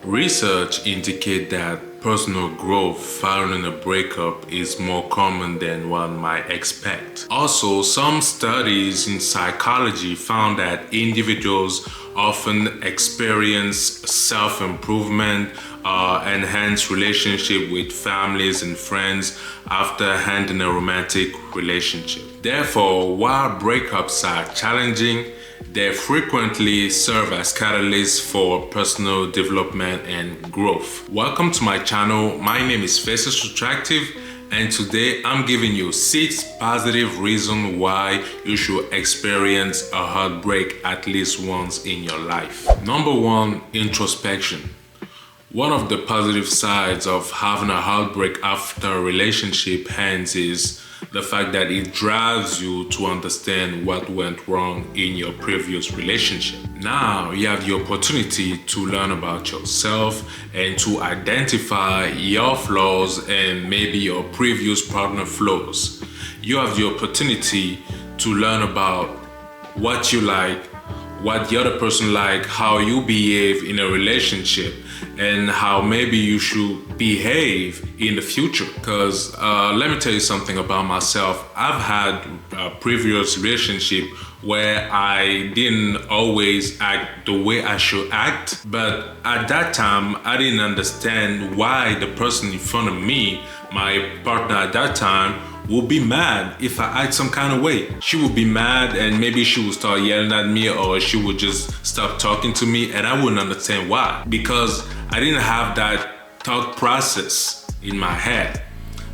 Research indicates that personal growth following a breakup is more common than one might expect. Also, some studies in psychology found that individuals often experience self-improvement, enhanced relationship with families and friends after ending a romantic relationship. Therefore, while breakups are challenging, they frequently serve as catalysts for personal development and growth. Welcome to my channel. My name is Faces Attractive, and today I'm giving you 6 positive reasons why you should experience a heartbreak at least once in your life. Number 1, introspection. One of the positive sides of having a heartbreak after a relationship ends is the fact that it drives you to understand what went wrong in your previous relationship. Now you have the opportunity to learn about yourself and to identify your flaws and maybe your previous partner flaws. You have the opportunity to learn about what you like, what the other person like, how you behave in a relationship, and how maybe you should behave in the future. Because let me tell you something about myself. I've had a previous relationship where I didn't always act the way I should act, but at that time I didn't understand why the person in front of me, my partner at that time, would be mad if I act some kind of way. She would be mad and maybe she would start yelling at me, or she would just stop talking to me, and I wouldn't understand why, because I didn't have that thought process in my head.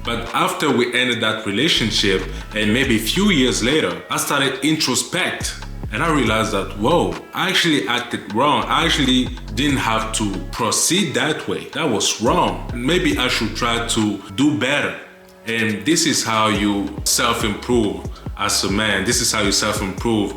But after we ended that relationship, and maybe a few years later, I started introspect, and I realized that, whoa, I actually acted wrong. I actually didn't have to proceed that way. That was wrong. Maybe I should try to do better. And this is how you self-improve as a man. This is how you self-improve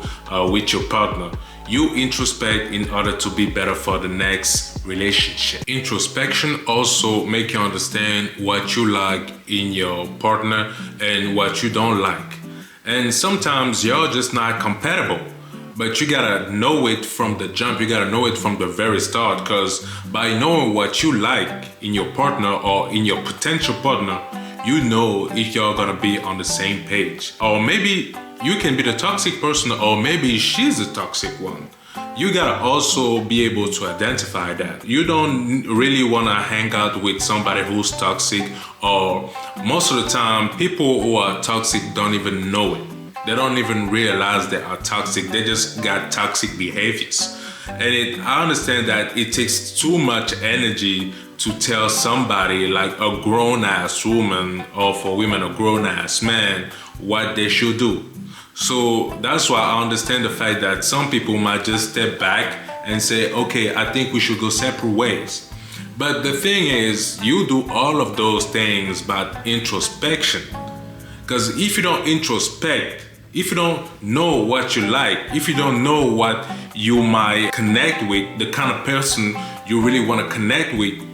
with your partner. You introspect in order to be better for the next relationship. Introspection also makes you understand what you like in your partner and what you don't like. And sometimes you're just not compatible, but you gotta know it from the jump. You gotta know it from the very start, because by knowing what you like in your partner or in your potential partner, you know if you're gonna be on the same page. Or maybe you can be the toxic person, or maybe she's the toxic one. You gotta also be able to identify that. You don't really wanna hang out with somebody who's toxic, or most of the time, people who are toxic don't even know it. They don't even realize they are toxic. They just got toxic behaviors. And I understand that it takes too much energy to tell somebody, like a grown-ass woman, or for women, a grown-ass man, what they should do. So that's why I understand the fact that some people might just step back and say, okay, I think we should go separate ways. But the thing is, you do all of those things by introspection. Because if you don't introspect, if you don't know what you like, if you don't know what you might connect with, the kind of person you really want to connect with,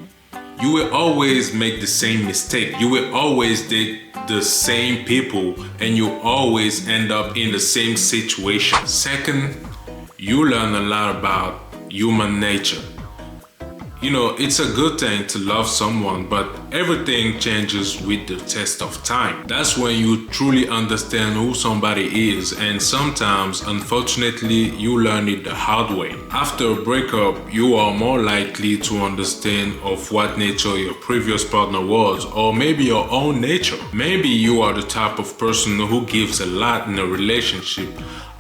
you will always make the same mistake. You will always date the same people, and you always end up in the same situation. Second, you learn a lot about human nature. You know, it's a good thing to love someone, but everything changes with the test of time. That's when you truly understand who somebody is, and sometimes, unfortunately, you learn it the hard way. After a breakup, you are more likely to understand of what nature your previous partner was, or maybe your own nature. Maybe you are the type of person who gives a lot in a relationship.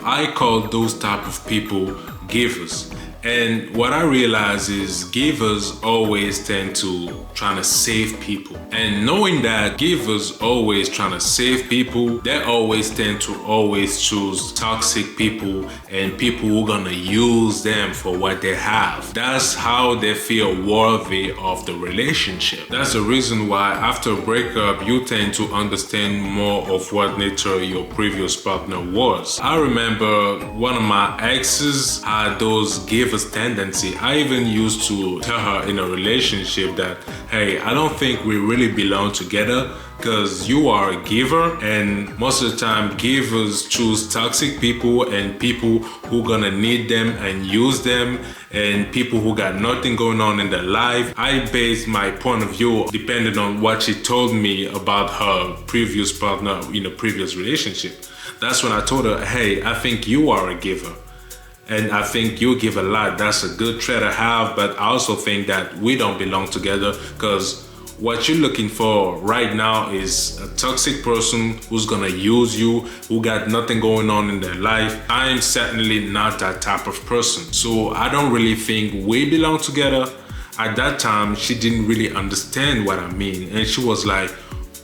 I call those type of people givers. And what I realize is givers always tend to trying to save people. And knowing that givers always trying to save people, they always tend to always choose toxic people and people who are gonna use them for what they have. That's how they feel worthy of the relationship. That's the reason why after a breakup, you tend to understand more of what nature your previous partner was. I remember one of my exes had those givers tendency. I even used to tell her in a relationship that, hey, I don't think we really belong together, because you are a giver, and most of the time givers choose toxic people and people who gonna need them and use them and people who got nothing going on in their life. I based my point of view depending on what she told me about her previous partner in a previous relationship. That's when I told her, hey, I think you are a giver. And I think you give a lot. That's a good trait to have, but I also think that we don't belong together, because what you're looking for right now is a toxic person who's gonna use you, who got nothing going on in their life. I'm certainly not that type of person. So I don't really think we belong together. At that time, she didn't really understand what I mean. And she was like,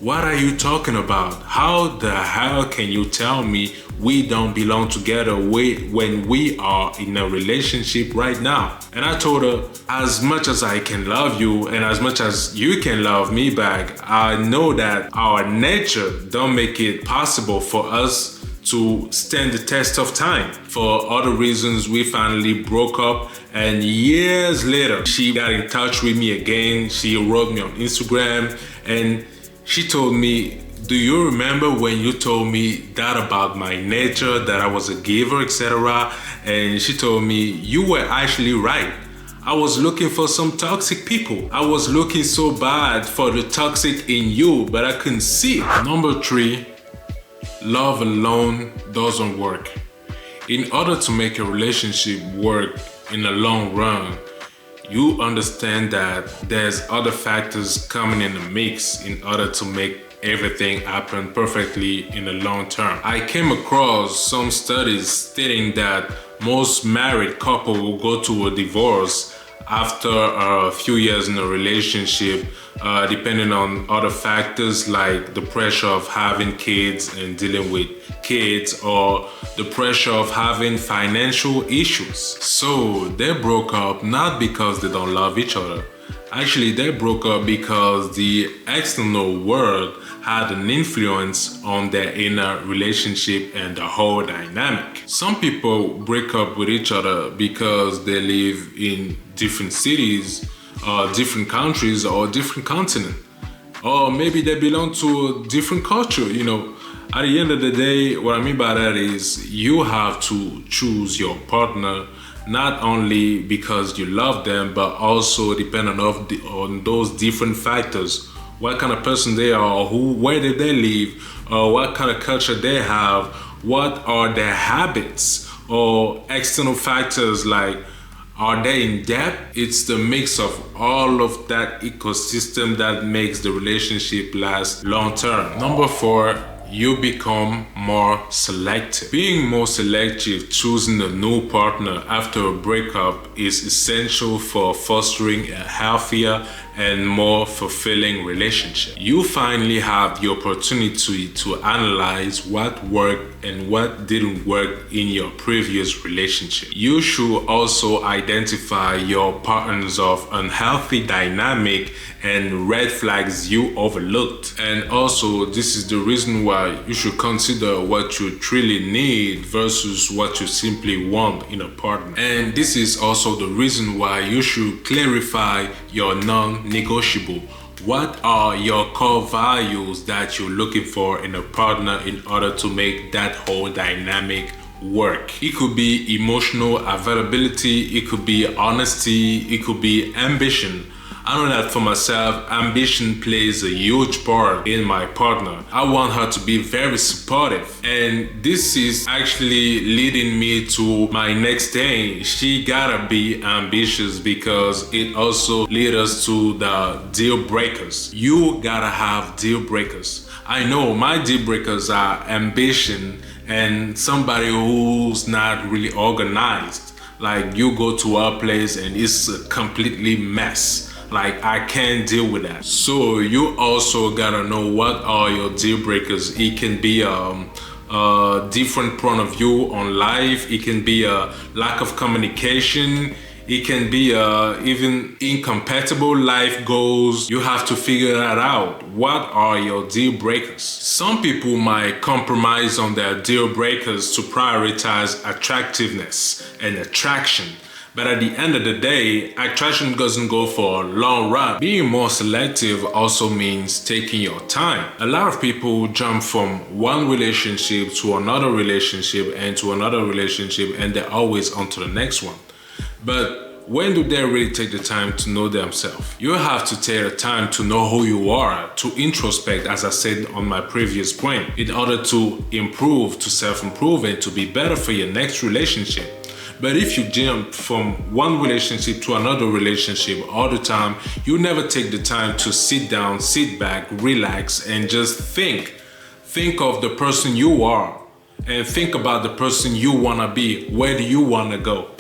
what are you talking about? How the hell can you tell me we don't belong together when we are in a relationship right now? And I told her, as much as I can love you and as much as you can love me back, I know that our nature don't make it possible for us to stand the test of time. For other reasons, we finally broke up, and years later, she got in touch with me again. She wrote me on Instagram, and she told me, do you remember when you told me that about my nature, that I was a giver, etc.? And she told me, you were actually right. I was looking for some toxic people. I was looking so bad for the toxic in you, but I couldn't see it. Number 3, love alone doesn't work. In order to make a relationship work in the long run, you understand that there's other factors coming in the mix in order to make everything happen perfectly in the long term. I came across some studies stating that most married couples will go to a divorce after a few years in a relationship, depending on other factors like the pressure of having kids and dealing with kids, or the pressure of having financial issues. So they broke up not because they don't love each other. Actually, they broke up because the external world had an influence on their inner relationship and the whole dynamic. Some people break up with each other because they live in different cities, different countries, or different continent. Or maybe they belong to a different culture, At the end of the day, what I mean by that is you have to choose your partner not only because you love them, but also depending on those different factors. What kind of person they are, where did they live, what kind of culture they have, what are their habits, or external factors like, are they in debt? It's the mix of all of that ecosystem that makes the relationship last long term. Number 4, you become more selective. Being more selective, choosing a new partner after a breakup is essential for fostering a healthier and more fulfilling relationship. You finally have the opportunity to analyze what worked and what didn't work in your previous relationship. You should also identify your patterns of unhealthy dynamic and red flags you overlooked. And also, this is the reason why you should consider what you truly need versus what you simply want in a partner. And this is also the reason why you should clarify your non-negotiable. What are your core values that you're looking for in a partner in order to make that whole dynamic work? It could be emotional availability, it could be honesty, it could be ambition. I know that for myself, ambition plays a huge part in my partner. I want her to be very supportive. And this is actually leading me to my next thing. She gotta be ambitious, because it also leads us to the deal breakers. You gotta have deal breakers. I know my deal breakers are ambition and somebody who's not really organized. Like, you go to our place and it's a completely mess. Like, I can't deal with that. So you also gotta know what are your deal breakers. It can be a different point of view on life. It can be a lack of communication. It can be even incompatible life goals. You have to figure that out. What are your deal breakers? Some people might compromise on their deal breakers to prioritize attractiveness and attraction. But at the end of the day, attraction doesn't go for a long run. Being more selective also means taking your time. A lot of people jump from one relationship to another relationship and to another relationship, and they're always on to the next one. But when do they really take the time to know themselves? You have to take the time to know who you are, to introspect, as I said on my previous point, in order to improve, to self-improve, and to be better for your next relationship. But if you jump from one relationship to another relationship all the time, you never take the time to sit down, sit back, relax, and just think. Think of the person you are and think about the person you want to be. Where do you want to go,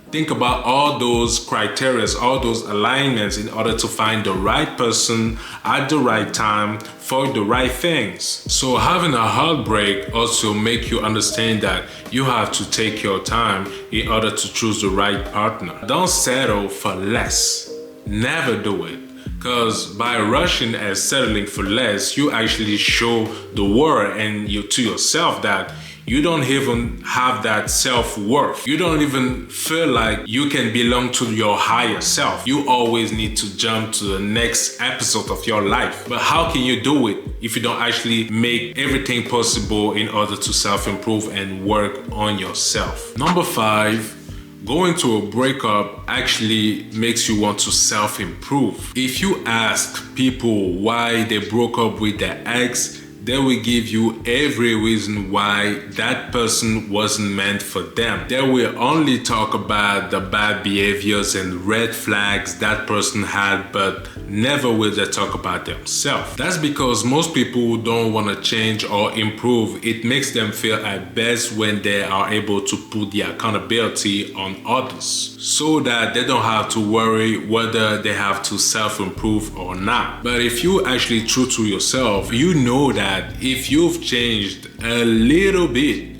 Think about all those criteria, all those alignments in order to find the right person at the right time for the right things. So having a heartbreak also make you understand that you have to take your time in order to choose the right partner. Don't settle for less. Never do it. Because by rushing and settling for less, you actually show the world and to yourself that you don't even have that self-worth. You don't even feel like you can belong to your higher self. You always need to jump to the next episode of your life. But how can you do it if you don't actually make everything possible in order to self-improve and work on yourself? Number 5, going through a breakup actually makes you want to self-improve. If you ask people why they broke up with their ex, they will give you every reason why that person wasn't meant for them. They will only talk about the bad behaviors and red flags that person had, but never will they talk about themselves. That's because most people don't want to change or improve. It makes them feel at best when they are able to put the accountability on others, so that they don't have to worry whether they have to self-improve or not. But if you actually true to yourself, you know that if you've changed a little bit,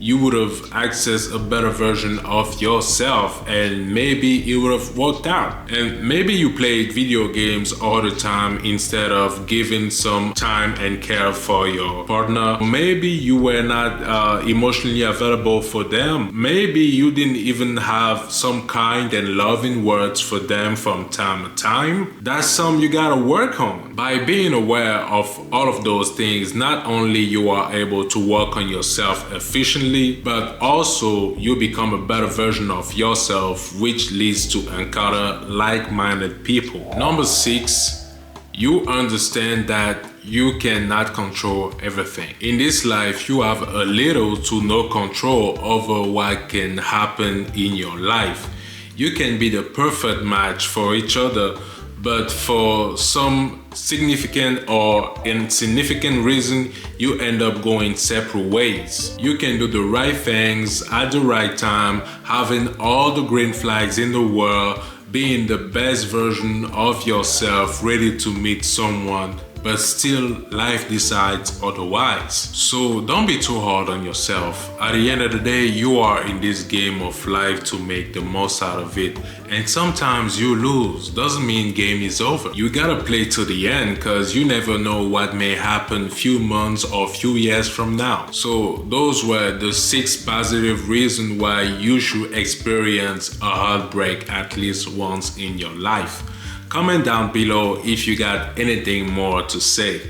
you would have accessed a better version of yourself, and maybe it would have worked out. And maybe you played video games all the time instead of giving some time and care for your partner. Maybe you were not emotionally available for them. Maybe you didn't even have some kind and loving words for them from time to time. That's something you gotta work on. By being aware of all of those things, not only you are able to work on yourself efficiently, but also you become a better version of yourself, which leads to encounter like-minded people. Number 6, you understand that you cannot control everything. In this life, you have a little to no control over what can happen in your life. You can be the perfect match for each other, but for some significant or insignificant reason, you end up going separate ways. You can do the right things at the right time, having all the green flags in the world, being the best version of yourself, ready to meet someone, but still life decides otherwise. So don't be too hard on yourself. At the end of the day, you are in this game of life to make the most out of it. And sometimes you lose. Doesn't mean game is over. You gotta play to the end, because you never know what may happen few months or few years from now. So those were the 6 positive reasons why you should experience a heartbreak at least once in your life. Comment down below if you got anything more to say.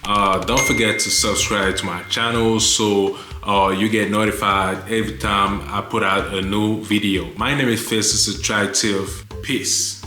Don't forget to subscribe to my channel so you get notified every time I put out a new video. My name is Faces Attractive. Peace.